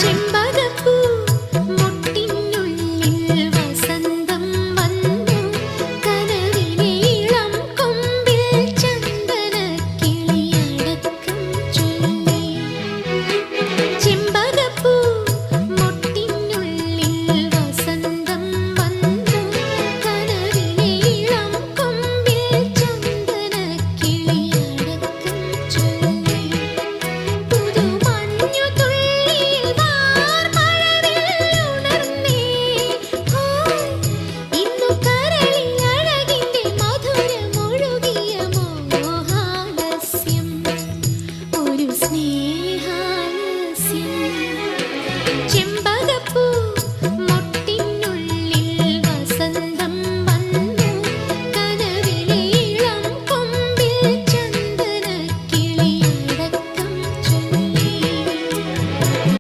ചെമ്പകപ്പൂ മൊട്ടിനുള്ളിൽ വസന്തം വന്നു കനവിനീളം കൊമ്പിൽ ചന്ദനക്കിളിയടക്കം ചൊല്ലി ചെമ്പകപ്പൂ മൊട്ടിനുള്ളിൽ വസന്തം വന്നു കനവിനീളം കൊമ്പിൽ ചന്ദനക്കിളിയടക്കം ചൊല്ലി പുതുമഞ്ഞു തുള്ളിയിൽ വാർമഴവില്ലുണർന്നേ ഇന്നു കരളിൽ അഴകിന്റെ മധുരമൊഴുകിയ മോഹാലസ്യം ഒരു സ്നേഹാലസ്യം